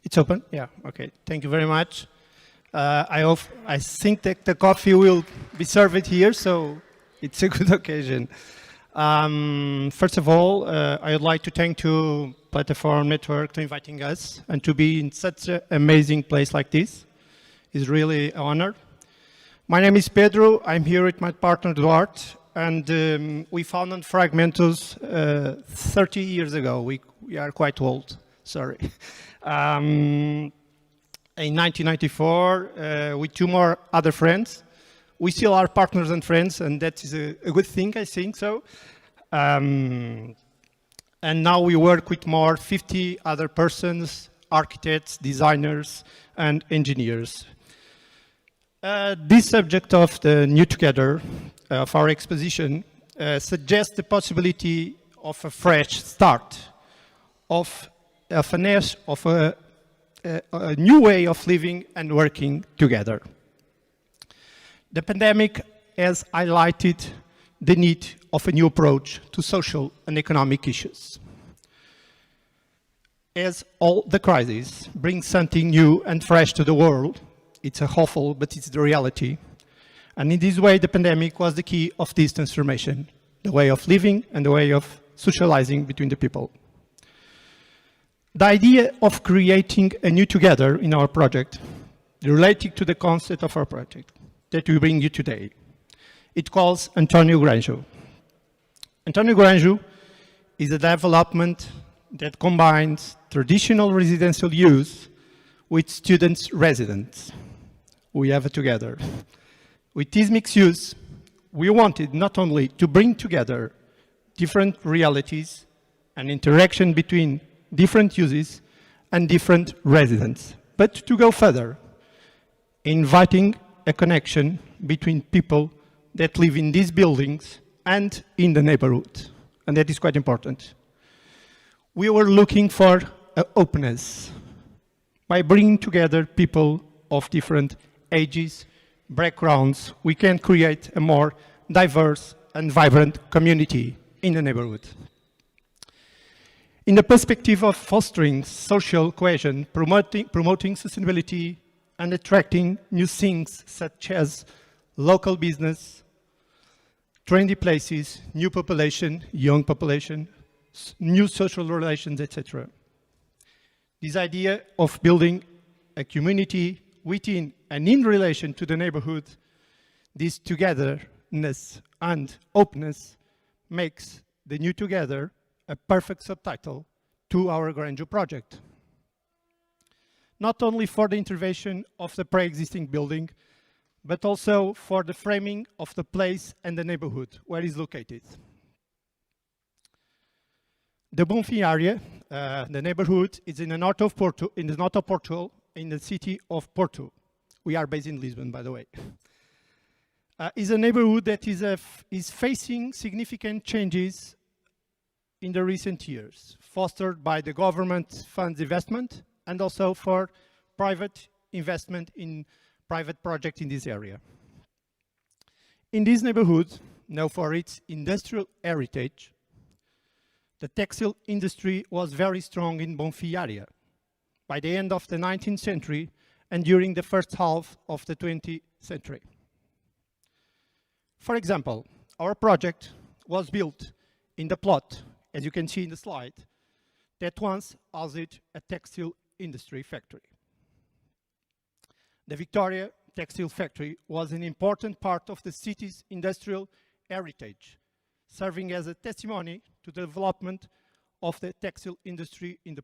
It's open? Yeah, okay. Thank you very much. I think that the coffee will be served here, so it's a good occasion. First of all, I would like to thank to Platform Network for inviting us and to be in such an amazing place like this. It's really an honor. My name is Pedro. I'm here with my partner Duarte, and we founded Fragmentos 30 years ago. We are quite old, sorry. In 1994, with two more other friends. We still are partners and friends, and that is a good thing, I think so. And now we work with more 50 other persons, architects, designers, and engineers. This subject of the New Together of our exposition suggests the possibility of a fresh start, of a new way of living and working together. The pandemic has highlighted the need of a new approach to social and economic issues. As all the crises bring something new and fresh to the world, it's a hopeful, but it's the reality. And in this way, the pandemic was the key of this transformation, the way of living and the way of socializing between the people. The idea of creating a new together in our project, related to the concept of our project that we bring you today, it calls Antonio Granjo. Antonio Granjo is a development that combines traditional residential use with students' residence. We have it together. With this mixed use, we wanted not only to bring together different realities and interaction between different uses and different residents, but to go further, inviting a connection between people that live in these buildings and in the neighborhood, and that is quite important. We were looking for openness by bringing together people of different ages, backgrounds. We can create a more diverse and vibrant community in the neighborhood. In the perspective of fostering social cohesion, promoting sustainability, and attracting new things such as local business, trendy places, new population, young population, new social relations, etc. This idea of building a community within and in relation to the neighborhood, this togetherness and openness makes the New Together a perfect subtitle to our Granjo project. Not only for the intervention of the pre-existing building, but also for the framing of the place and the neighborhood where it is located. The Bonfim area, the neighborhood, is in the north of Porto, in the city of Porto. We are based in Lisbon, by the way. Is a neighborhood that is facing significant changes in the recent years, fostered by the government funds investment and also for private investment in private projects in this area. In this neighborhood, known for its industrial heritage, the textile industry was very strong in Bonfim area by the end of the 19th century and during the first half of the 20th century. For example, our project was built in the plot, as you can see in the slide, that once housed a textile industry factory. The Victoria Textile Factory was an important part of the city's industrial heritage, serving as a testimony to the development of the textile industry in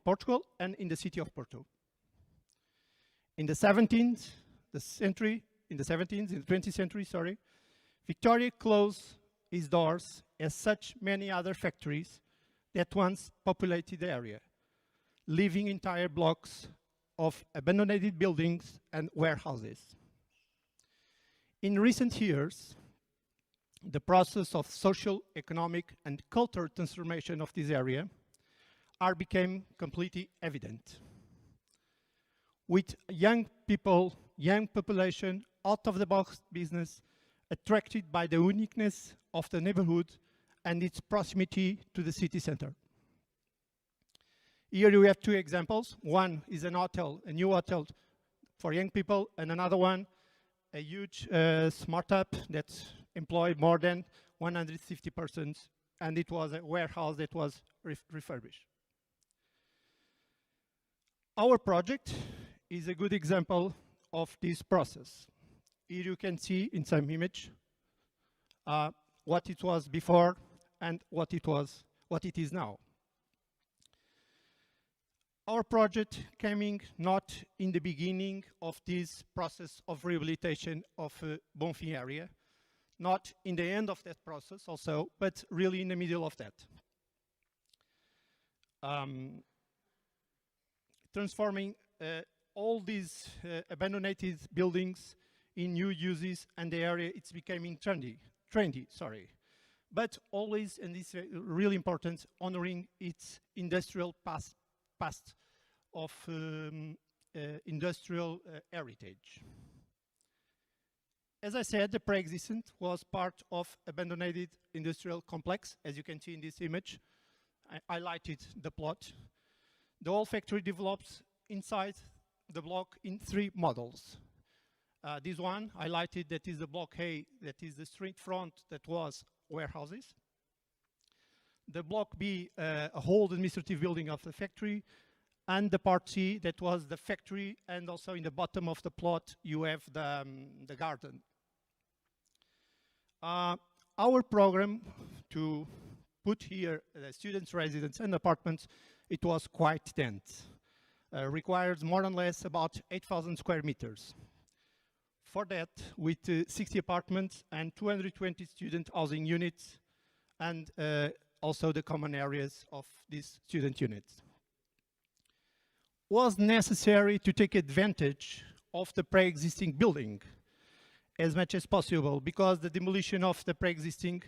Portugal and in the city of Porto. In the 20th century, Victoria closed its doors as such many other factories that once populated the area, leaving entire blocks of abandoned buildings and warehouses. In recent years, the process of social, economic, and cultural transformation of this area became completely evident. With young people, young population, out-of-the-box business, attracted by the uniqueness of the neighborhood and its proximity to the city center. Here we have two examples. One is an hotel, a new hotel for young people, and another one, a huge startup that employed more than 150 persons, and it was a warehouse that was refurbished. Our project is a good example of this process. Here you can see in some image what it was before and what it is now. Our project coming not in the beginning of this process of rehabilitation of Bonfim area, not in the end of that process also, but really in the middle of that. Transforming all these abandoned buildings in new uses, and the area it's becoming trendy, but always, and this is really important, honoring its industrial past of industrial heritage. As I said, the pre-existent was part of abandoned industrial complex, as you can see in this image. I highlighted the plot. The whole factory develops inside the block in 3 models. This one highlighted, that is the block A, that is the street front that was warehouses. The block B, a whole administrative building of the factory, and the part C, that was the factory, and also in the bottom of the plot you have the garden. Our program to put here the students' residence and apartments, it was quite dense. Requires more or less about 8,000 square meters. For that, with 60 apartments and 220 student housing units, and also the common areas of these student units. Was necessary to take advantage of the pre-existing building as much as possible, because the demolition of the pre-existing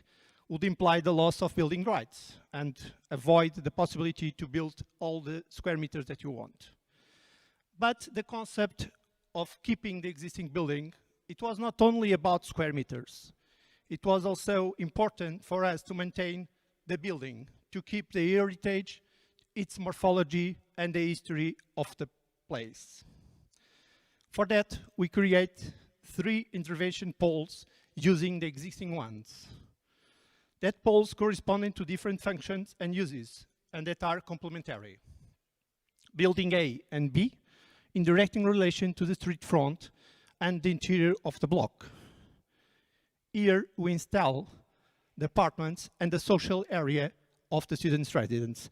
would imply the loss of building rights and avoid the possibility to build all the square meters that you want. But the concept of keeping the existing building, it was not only about square meters. It was also important for us to maintain the building, to keep the heritage, its morphology, and the history of the place. For that, we create 3 intervention poles using the existing ones. That poles corresponding to different functions and uses, and that are complementary. Building A and B in direct relation to the street front and the interior of the block. Here we install the apartments and the social area of the students' residence.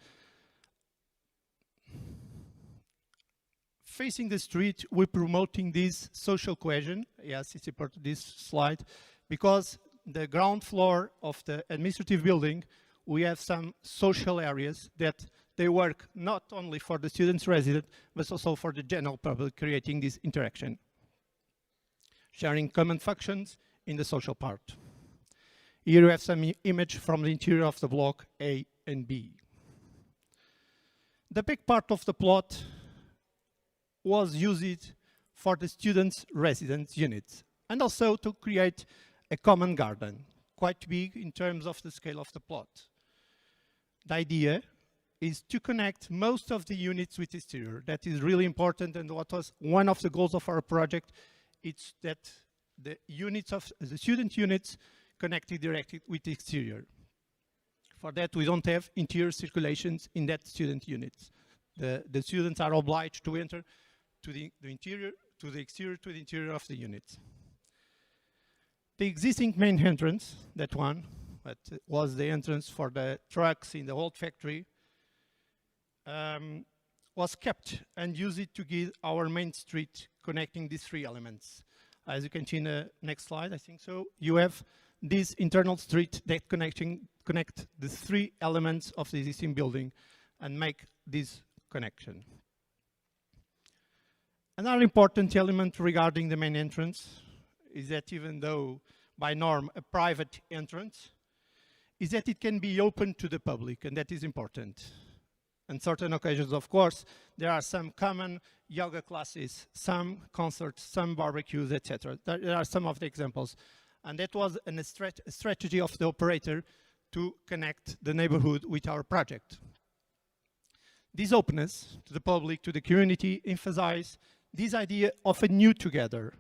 Facing the street, we're promoting this social cohesion. Yes, it's important, this slide, because the ground floor of the administrative building, we have some social areas that they work not only for the students resident, but also for the general public, creating this interaction. Sharing common functions in the social part. Here you have some image from the interior of the block A and B. The big part of the plot was used for the students' residence units, and also to create a common garden, quite big in terms of the scale of the plot. The idea is to connect most of the units with the exterior. That is really important, and what was one of the goals of our project, it's that the units of the student units connected directly with the exterior. For that, we don't have interior circulations in that student units. The students are obliged to enter to the interior, to the exterior, to the interior of the units. The existing main entrance, that one, that was the entrance for the trucks in the old factory, was kept and used to give our main street connecting these 3 elements. As you can see in the next slide, I think so, you have this internal street that connect the 3 elements of the existing building and make this connection. Another important element regarding the main entrance is that even though by norm a private entrance, is that it can be open to the public, and that is important. On certain occasions, of course, there are some common yoga classes, some concerts, some barbecues, etc. There are some of the examples. And that was a strategy of the operator to connect the neighborhood with our project. This openness to the public, to the community, emphasize this idea of a new together,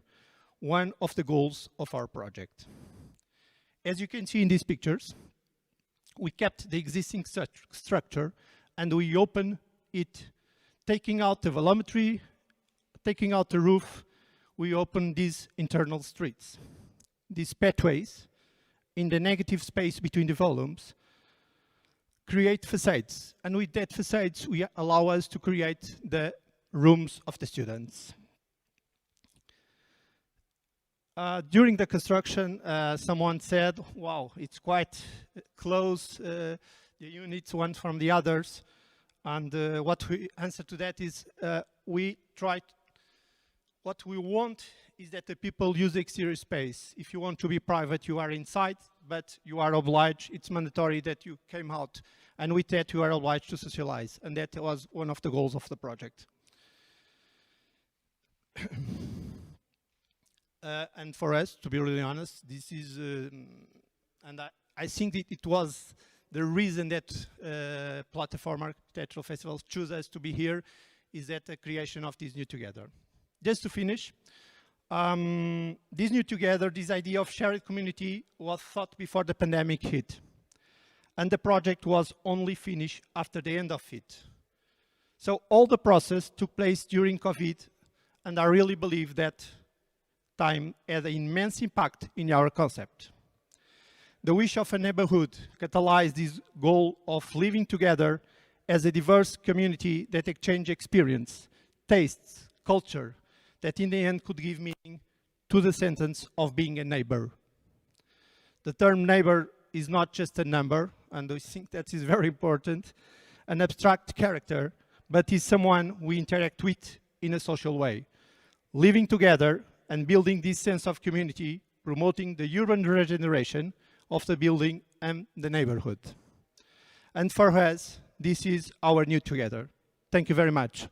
one of the goals of our project. As you can see in these pictures, we kept the existing structure and we opened it, taking out the volumetry, taking out the roof. We opened these internal streets, these pathways in the negative space between the volumes, create facades. And with that facades, we allow us to create the rooms of the students. During the construction, someone said, wow, it's quite close, the units one from the others. And what we answer to that is, what we want is that the people use the exterior space. If you want to be private, you are inside, but you are obliged, it's mandatory that you came out. And with that, you are obliged to socialize. And that was one of the goals of the project. And for us, to be really honest, this is, and I think it was the reason that Platform Architectural Festivals choose us to be here, is that the creation of this new together. Just to finish, this new together, this idea of shared community was thought before the pandemic hit. And the project was only finished after the end of it. So all the process took place during COVID, and I really believe that time had an immense impact in our concept. The wish of a neighborhood catalyzed this goal of living together as a diverse community that exchange experience, tastes, culture, that in the end could give meaning to the sentence of being a neighbor. The term neighbor is not just a number, and I think that is very important, an abstract character, but is someone we interact with in a social way. Living together and building this sense of community, promoting the urban regeneration of the building and the neighborhood. And for us, this is our new together. Thank you very much.